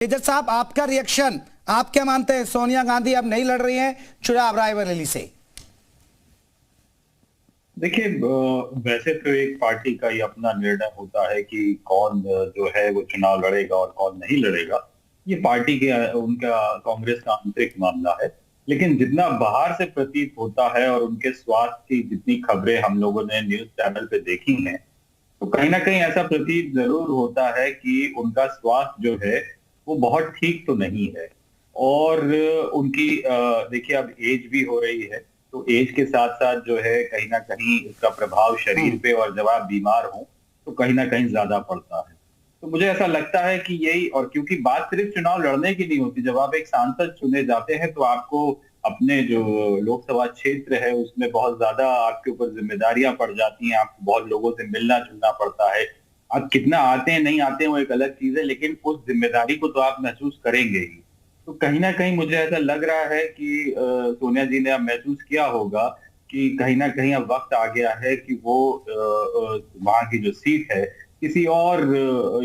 तेजस साहब, आपका रिएक्शन, आप क्या मानते हैं? सोनिया गांधी अब नहीं लड़ रही हैं चुनाव रायबरेली से? देखिए, वैसे तो एक पार्टी का ही अपना निर्णय होता है कि कौन जो है वो चुनाव लड़ेगा और कौन नहीं लड़ेगा। ये पार्टी के उनका कांग्रेस का आंतरिक मामला है। लेकिन जितना बाहर से प्रतीत होता है और उनके स्वास्थ्य की जितनी खबरें हम लोगों ने न्यूज चैनल पे देखी हैं, तो कहीं ना कहीं ऐसा प्रतीत जरूर होता है कि उनका स्वास्थ्य जो है वो बहुत ठीक तो नहीं है। और उनकी देखिए, अब एज भी हो रही है, तो एज के साथ साथ जो है कहीं ना कहीं इसका प्रभाव शरीर पे, और जब आप बीमार हो तो कहीं ना कहीं ज्यादा पड़ता है। तो मुझे ऐसा लगता है कि यही, और क्योंकि बात सिर्फ चुनाव लड़ने की नहीं होती, जब आप एक सांसद चुने जाते हैं तो आपको अपने जो लोकसभा क्षेत्र है उसमें बहुत ज्यादा आपके ऊपर जिम्मेदारियां पड़ जाती हैं। आपको बहुत लोगों से मिलना जुलना पड़ता है। आप कितना आते हैं नहीं आते हैं वो एक अलग चीज है, लेकिन उस जिम्मेदारी को तो आप महसूस करेंगे ही। तो कहीं ना कहीं मुझे ऐसा लग रहा है कि सोनिया जी ने अब महसूस किया होगा कि कहीं ना कहीं अब वक्त आ गया है कि वो वहां की जो सीट है किसी और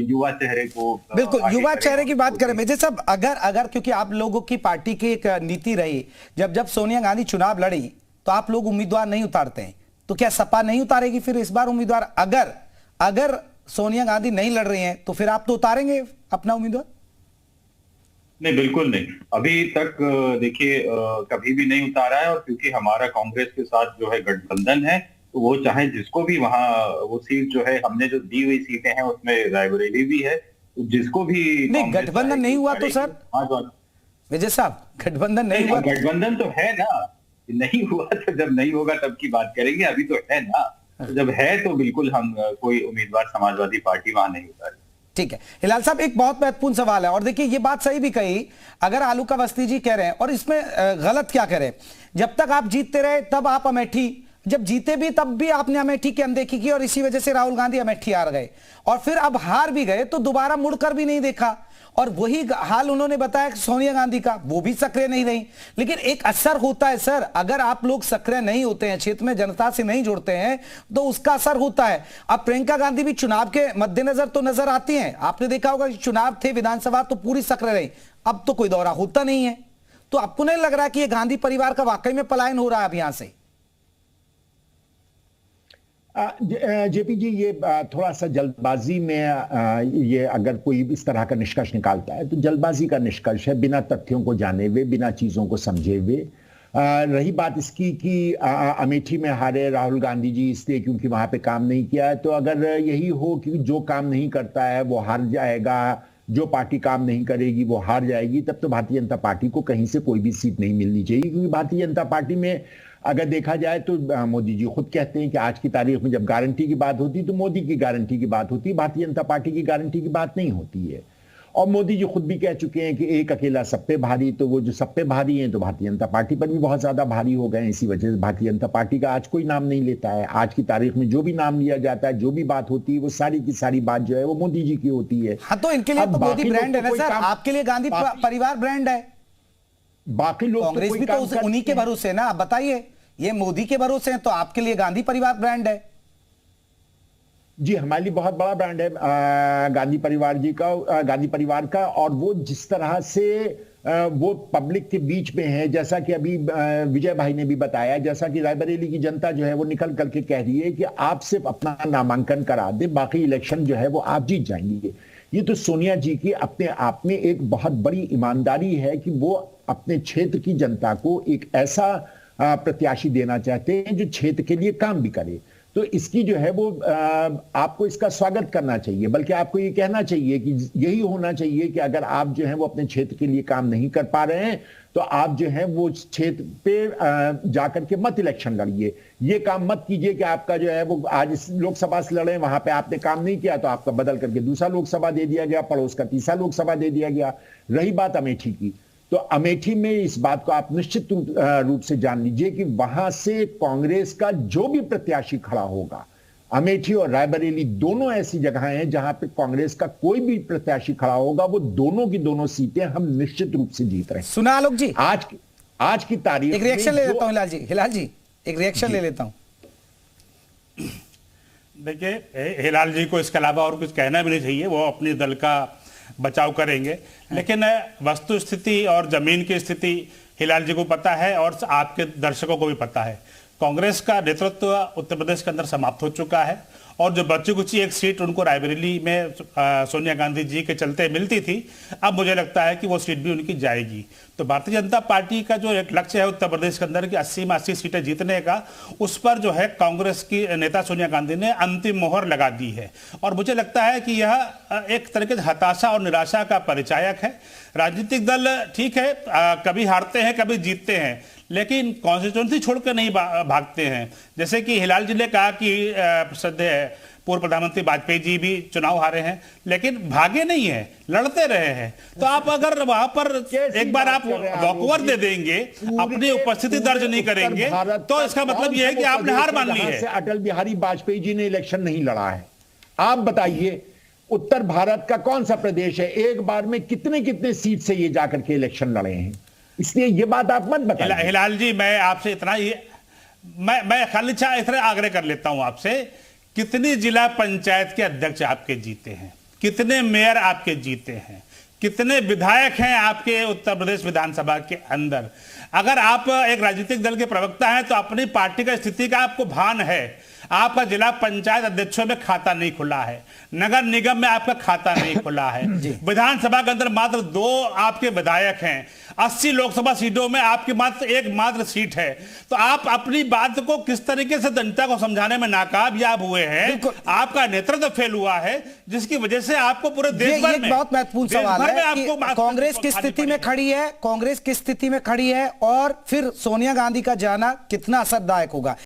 युवा चेहरे को बिल्कुल, आगे युवा करें। चेहरे की बात करें मेजर साहब, अगर अगर क्योंकि आप लोगों की पार्टी की एक नीति रही, जब जब सोनिया गांधी चुनाव लड़ी तो आप लोग उम्मीदवार नहीं उतारते हैं, तो क्या सपा नहीं उतारेगी फिर इस बार उम्मीदवार? अगर अगर सोनिया गांधी नहीं लड़ रही हैं तो फिर आप तो उतारेंगे अपना उम्मीदवार? नहीं, बिल्कुल नहीं। अभी तक देखिए, कभी भी नहीं उतारा है। और क्योंकि हमारा कांग्रेस के साथ जो है गठबंधन है, तो वो चाहे जिसको भी वहां वो सीट जो है, हमने जो दी हुई सीटें हैं उसमें रायबरेली भी है, तो जिसको भी नहीं, कांग्रेस गठबंधन नहीं हुआ तो सर विजय साहब, गठबंधन नहीं हुआ तो? गठबंधन तो है ना। नहीं हुआ तो जब नहीं होगा तब की बात करेंगे, अभी तो है ना। तो जब है तो बिल्कुल हम कोई उम्मीदवार समाजवादी पार्टी वहां नहीं उतारे। ठीक है हिलाल साहब, एक बहुत महत्वपूर्ण सवाल है, और देखिए ये बात सही भी कही, अगर आलूका अवस्थी जी कह रहे हैं, और इसमें गलत क्या कह रहे हैं? जब तक आप जीतते रहे तब आप अमेठी, जब जीते भी तब भी आपने अमेठी की अनदेखी की, और इसी वजह से राहुल गांधी अमेठी हार गए, और फिर अब हार भी गए तो दोबारा मुड़कर भी नहीं देखा। और वही हाल उन्होंने बताया कि सोनिया गांधी का, वो भी सक्रिय नहीं रही। लेकिन एक असर होता है सर, अगर आप लोग सक्रिय नहीं होते हैं, क्षेत्र में जनता से नहीं जुड़ते हैं, तो उसका असर होता है। अब प्रियंका गांधी भी चुनाव के मद्देनजर तो नजर आती हैं, आपने देखा होगा कि चुनाव थे विधानसभा तो पूरी सक्रिय रही, अब तो कोई दौरा होता नहीं है। तो आपको नहीं लग रहा कि ये गांधी परिवार का वाकई में पलायन हो रहा है अब यहां से? जेपी जी, ये थोड़ा सा जल्दबाजी में ये अगर कोई इस तरह का निष्कर्ष निकालता है तो जल्दबाजी का निष्कर्ष है, बिना तथ्यों को जाने हुए, बिना चीजों को समझे हुए। रही बात इसकी कि अमेठी में हारे राहुल गांधी जी इसलिए क्योंकि वहां पे काम नहीं किया है, तो अगर यही हो कि जो काम नहीं करता है वो हार जाएगा, जो पार्टी काम नहीं करेगी वो हार जाएगी, तब तो भारतीय जनता पार्टी को कहीं से कोई भी सीट नहीं मिलनी चाहिए। क्योंकि भारतीय जनता पार्टी में अगर देखा जाए तो मोदी जी खुद कहते हैं कि आज की तारीख में जब गारंटी की बात होती है तो मोदी की गारंटी की बात होती है, भारतीय जनता पार्टी की गारंटी की बात नहीं होती है। और मोदी जी खुद भी कह चुके हैं कि एक अकेला सब पे भारी, तो वो जो सब पे भारी हैं तो भारतीय जनता पार्टी पर भी बहुत ज्यादा भारी हो गए हैं। इसी वजह से भारतीय जनता पार्टी का आज कोई नाम नहीं लेता है। आज की तारीख में जो भी नाम लिया जाता है, जो भी बात होती है, वो सारी की सारी बात जो है वो मोदी जी की होती है। हाँ, तो इनके लिए तो मोदी ब्रांड है ना सर, आपके लिए गांधी परिवार ब्रांड है। बाकी लोग कांग्रेस भी तो उन्हीं के भरोसे ना, आप बताइए, ये मोदी के भरोसे हैं, तो आपके लिए गांधी परिवार ब्रांड है। जी, हमारे लिए बहुत बड़ा ब्रांड है गांधी परिवार जी का, गांधी परिवार का। और वो जिस तरह से वो पब्लिक के बीच में है, जैसा कि अभी विजय भाई ने भी बताया, जैसा कि रायबरेली की जनता जो है वो निकल करके कह रही है कि आप सिर्फ अपना नामांकन करा दे, बाकी इलेक्शन जो है वो आप जीत जाएंगे। ये तो सोनिया जी की अपने आप में एक बहुत बड़ी ईमानदारी है कि वो अपने क्षेत्र की जनता को एक ऐसा प्रत्याशी देना चाहते हैं जो क्षेत्र के लिए काम भी करे। तो इसकी जो है वो आपको इसका स्वागत करना चाहिए, बल्कि आपको ये कहना चाहिए कि यही होना चाहिए कि अगर आप जो है वो अपने क्षेत्र के लिए काम नहीं कर पा रहे हैं तो आप जो है वो क्षेत्र पे जाकर के मत इलेक्शन लड़िए। ये काम मत कीजिए कि आपका जो है वो आज इस लोकसभा से लड़े, वहां पे आपने काम नहीं किया तो आपका बदल करके दूसरा लोकसभा दे दिया गया, पड़ोस का तीसरा लोकसभा दे दिया गया। रही बात अमेठी की, तो अमेठी में इस बात को आप निश्चित रूप से जान लीजिए कि वहां से कांग्रेस का जो भी प्रत्याशी खड़ा होगा, अमेठी और रायबरेली दोनों ऐसी जगह हैं जहां पे कांग्रेस का कोई भी प्रत्याशी खड़ा होगा, वो दोनों की दोनों सीटें हम निश्चित रूप से जीत रहे हैं। सुना आलोक जी, आज की तारीख एक रिएक्शन ले लेता हूं हिलाल जी एक रिएक्शन ले लेता हूं। देखिए, हिलाल जी को इसके अलावा और कुछ कहना भी नहीं चाहिए। वो अपने दल का बचाव करेंगे। लेकिन वस्तु स्थिति और जमीन की स्थिति हिलाल जी को पता है और आपके दर्शकों को भी पता है। कांग्रेस का नेतृत्व उत्तर प्रदेश के अंदर समाप्त हो चुका है और जो बची कुची एक सीट उनको रायबरेली में सोनिया गांधी जी के चलते मिलती थी, अब मुझे लगता है कि वो सीट भी उनकी जाएगी। तो भारतीय जनता पार्टी का जो एक लक्ष्य है उत्तर प्रदेश के अंदर की 80 में 80 सीटें जीतने का, उस पर जो है कांग्रेस की नेता सोनिया गांधी ने अंतिम मोहर लगा दी है। और मुझे लगता है कि यह एक तरीके से हताशा और निराशा का परिचायक है। राजनीतिक दल ठीक है, कभी हारते हैं कभी जीतते हैं, लेकिन कॉन्स्टिट्यूंसी छोड़कर नहीं भागते हैं। जैसे कि हिलाल जी ने कहा कि श्रद्धेय पूर्व प्रधानमंत्री वाजपेयी जी भी चुनाव हारे हैं, लेकिन भागे नहीं है, लड़ते रहे हैं। तो आप अगर वहां पर एक बार आप वॉकओवर दे देंगे, अपनी उपस्थिति दर्ज नहीं करेंगे, तो इसका मतलब यह है कि आपने हार मान ली है। अटल बिहारी वाजपेयी जी ने इलेक्शन नहीं लड़ा है। आप बताइए, उत्तर भारत का कौन सा प्रदेश है एक बार में कितने कितने सीट से ये जाकर के इलेक्शन लड़े हैं? इसलिए ये बात आप मत बताइए। हिलाल जी, मैं आपसे इतना ही मैं खाली इतना आग्रह कर लेता हूं आपसे, कितनी जिला पंचायत के अध्यक्ष आपके जीते हैं, कितने मेयर आपके जीते हैं, कितने विधायक हैं आपके उत्तर प्रदेश विधानसभा के अंदर? अगर आप एक राजनीतिक दल के प्रवक्ता हैं तो अपनी पार्टी का स्थिति का आपको भान है। आपका जिला पंचायत अध्यक्षों में खाता नहीं खुला है, नगर निगम में आपका खाता नहीं खुला है, विधानसभा के अंदर मात्र 2 आपके विधायक हैं, 80 लोकसभा सीटों में आपकी मात्र एकमात्र सीट है। तो आप अपनी बात को किस तरीके से जनता को समझाने में नाकामयाब हुए हैं? आपका नेतृत्व फेल हुआ है, जिसकी वजह से आपको पूरे देश भर में बहुत महत्वपूर्ण सवाल है कि कांग्रेस किस स्थिति में खड़ी है, कांग्रेस किस स्थिति में खड़ी है और फिर सोनिया गांधी का जाना कितना असरदायक होगा।